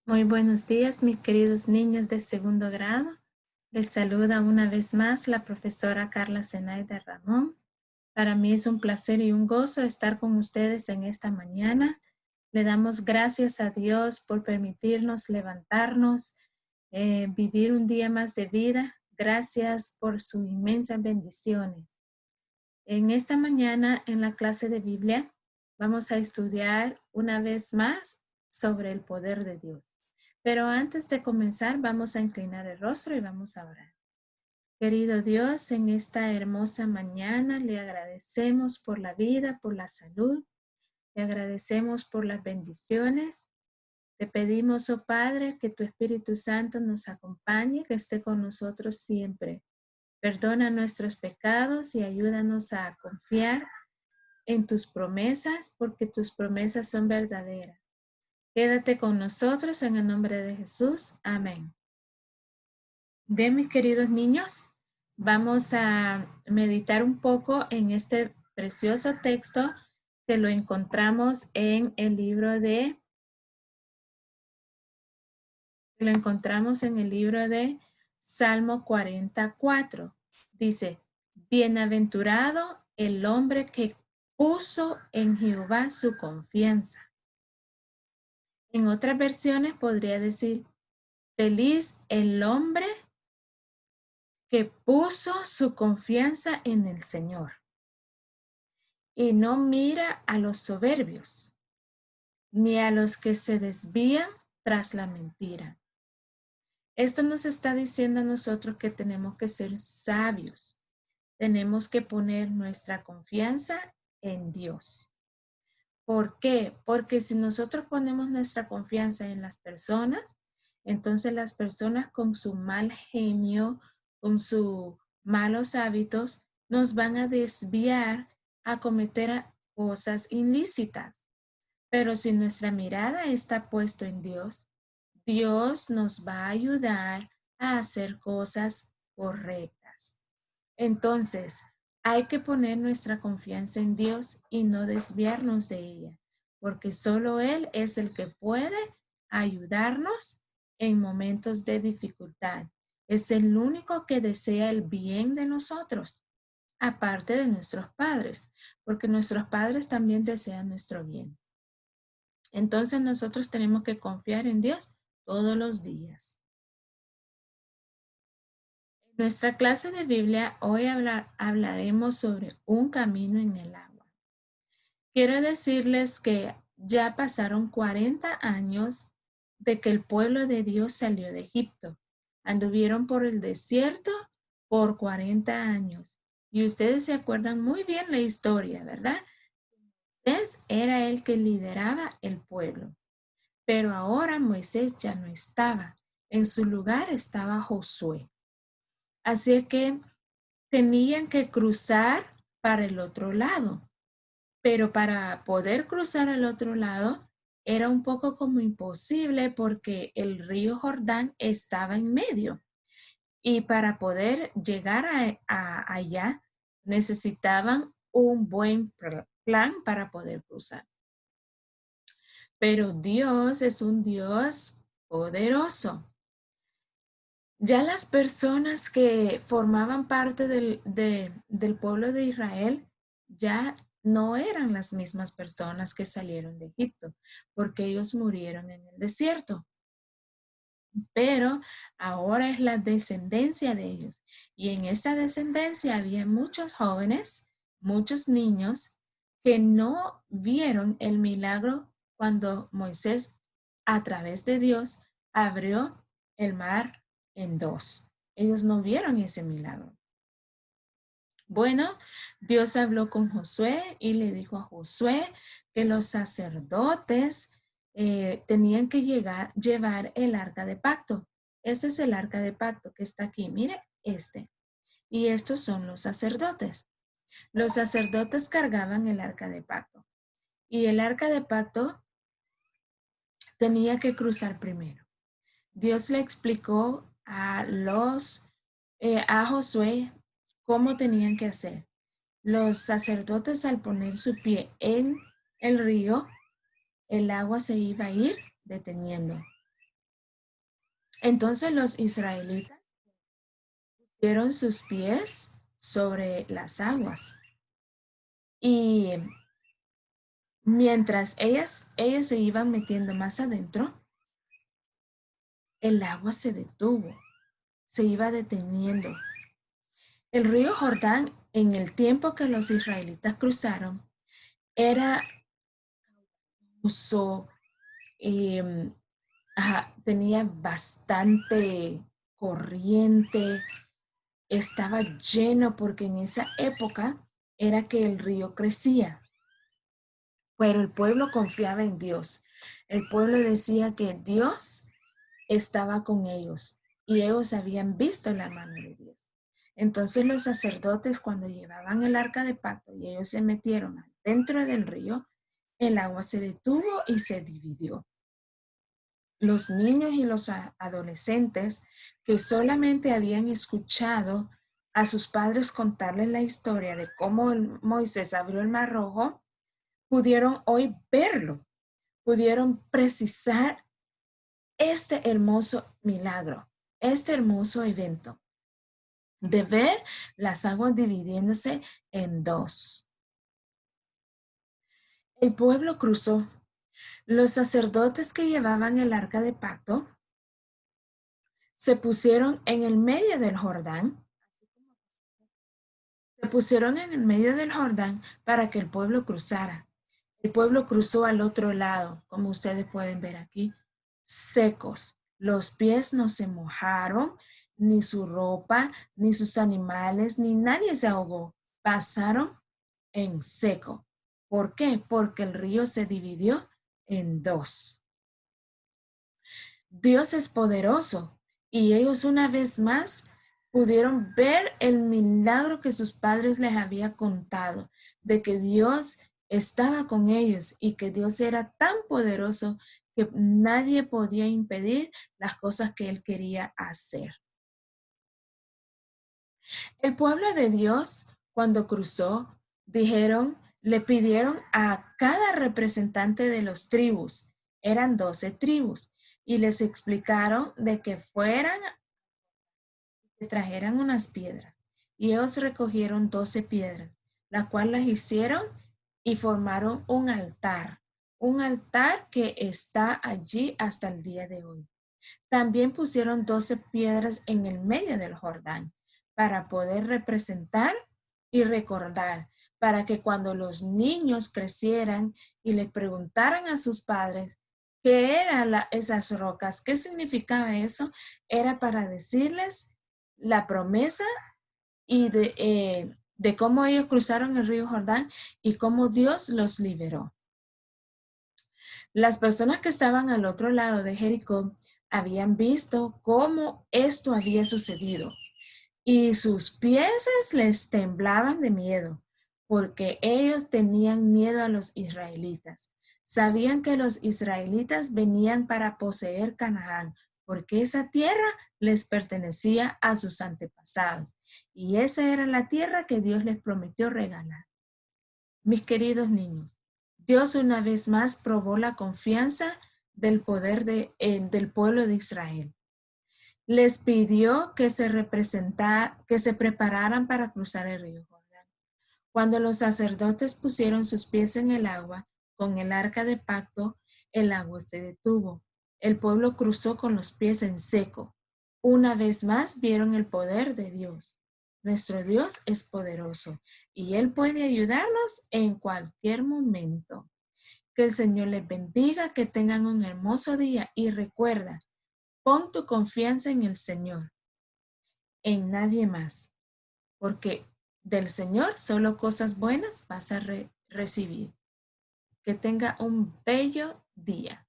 Muy buenos días, mis queridos niños de segundo grado. Les saluda una vez más la profesora Carla Zenaida Ramón. Para mí es un placer y un gozo estar con ustedes en esta mañana. Le damos gracias a Dios por permitirnos levantarnos, vivir un día más de vida. Gracias por sus inmensas bendiciones. En esta mañana, en la clase de Biblia, vamos a estudiar una vez más sobre el poder de Dios. Pero antes de comenzar, vamos a inclinar el rostro y vamos a orar. Querido Dios, en esta hermosa mañana le agradecemos por la vida, por la salud. Le agradecemos por las bendiciones. Te pedimos, oh Padre, que tu Espíritu Santo nos acompañe, que esté con nosotros siempre. Perdona nuestros pecados y ayúdanos a confiar en tus promesas, porque tus promesas son verdaderas. Quédate con nosotros en el nombre de Jesús. Amén. Bien, mis queridos niños, vamos a meditar un poco en este precioso texto que lo encontramos en el libro de Salmo 44. Dice, bienaventurado el hombre que puso en Jehová su confianza. En otras versiones podría decir, feliz el hombre que puso su confianza en el Señor y no mira a los soberbios, ni a los que se desvían tras la mentira. Esto nos está diciendo a nosotros que tenemos que ser sabios. Tenemos que poner nuestra confianza en Dios. ¿Por qué? Porque si nosotros ponemos nuestra confianza en las personas, entonces las personas con su mal genio, con sus malos hábitos, nos van a desviar a cometer cosas ilícitas. Pero si nuestra mirada está puesta en Dios, Dios nos va a ayudar a hacer cosas correctas. Entonces, hay que poner nuestra confianza en Dios y no desviarnos de ella, porque solo Él es el que puede ayudarnos en momentos de dificultad. Es el único que desea el bien de nosotros, aparte de nuestros padres, porque nuestros padres también desean nuestro bien. Entonces nosotros tenemos que confiar en Dios todos los días. En nuestra clase de Biblia hoy hablaremos sobre un camino en el agua. Quiero decirles que ya pasaron 40 años de que el pueblo de Dios salió de Egipto. Anduvieron por el desierto por 40 años. Y ustedes se acuerdan muy bien la historia, ¿verdad? Moisés era el que lideraba el pueblo. Pero ahora Moisés ya no estaba. En su lugar estaba Josué. Así que tenían que cruzar para el otro lado. Pero para poder cruzar al otro lado era un poco como imposible porque el río Jordán estaba en medio. Y para poder llegar allá necesitaban un buen plan para poder cruzar. Pero Dios es un Dios poderoso. Ya las personas que formaban parte del pueblo de Israel ya no eran las mismas personas que salieron de Egipto, porque ellos murieron en el desierto. Pero ahora es la descendencia de ellos. Y en esta descendencia había muchos jóvenes, muchos niños que no vieron el milagro cuando Moisés, a través de Dios, abrió el mar en dos. Ellos no vieron ese milagro. Bueno, Dios habló con Josué y le dijo a Josué que los sacerdotes tenían que llevar el arca de pacto. Este es el arca de pacto que está aquí. Mire, este. Y estos son los sacerdotes. Los sacerdotes cargaban el arca de pacto. Y el arca de pacto tenía que cruzar primero. Dios le explicó a Josué cómo tenían que hacer. Los sacerdotes, al poner su pie en el río, el agua se iba a ir deteniendo. Entonces los israelitas pusieron sus pies sobre las aguas y mientras ellos se iban metiendo más adentro, el agua se detuvo, se iba deteniendo. El río Jordán, en el tiempo que los israelitas cruzaron, era uso, em, tenía bastante corriente, estaba lleno porque en esa época era que el río crecía, pero el pueblo confiaba en Dios. El pueblo decía que Dios estaba con ellos y ellos habían visto la mano de Dios. Entonces los sacerdotes cuando llevaban el arca de pacto y ellos se metieron dentro del río, el agua se detuvo y se dividió. Los niños y los adolescentes que solamente habían escuchado a sus padres contarles la historia de cómo Moisés abrió el mar rojo, pudieron hoy verlo, pudieron precisar este hermoso milagro, este hermoso evento de ver las aguas dividiéndose en dos. El pueblo cruzó. Los sacerdotes que llevaban el arca de pacto se pusieron en el medio del Jordán. Se pusieron en el medio del Jordán para que el pueblo cruzara. El pueblo cruzó al otro lado, como ustedes pueden ver aquí, secos. Los pies no se mojaron, ni su ropa, ni sus animales, ni nadie se ahogó. Pasaron en seco. ¿Por qué? Porque el río se dividió en dos. Dios es poderoso y ellos una vez más pudieron ver el milagro que sus padres les había contado, de que Dios estaba con ellos y que Dios era tan poderoso que nadie podía impedir las cosas que él quería hacer. El pueblo de Dios, cuando cruzó, le pidieron a cada representante de los tribus, eran 12 tribus, y les explicaron de que fueran, que trajeran unas piedras. Y ellos recogieron 12 piedras, las cuales las hicieron y formaron un altar que está allí hasta el día de hoy. También pusieron 12 piedras en el medio del Jordán para poder representar y recordar, para que cuando los niños crecieran y le preguntaran a sus padres qué eran esas rocas, qué significaba eso, era para decirles la promesa y de cómo ellos cruzaron el río Jordán y cómo Dios los liberó. Las personas que estaban al otro lado de Jericó habían visto cómo esto había sucedido y sus pies les temblaban de miedo porque ellos tenían miedo a los israelitas. Sabían que los israelitas venían para poseer Canaán porque esa tierra les pertenecía a sus antepasados y esa era la tierra que Dios les prometió regalar. Mis queridos niños, Dios una vez más probó la confianza del poder del pueblo de Israel. Les pidió que que se prepararan para cruzar el río Jordán. Cuando los sacerdotes pusieron sus pies en el agua con el arca de pacto, el agua se detuvo. El pueblo cruzó con los pies en seco. Una vez más vieron el poder de Dios. Nuestro Dios es poderoso y Él puede ayudarnos en cualquier momento. Que el Señor les bendiga, que tengan un hermoso día y recuerda, pon tu confianza en el Señor, en nadie más, porque del Señor solo cosas buenas vas a recibir. Que tenga un bello día.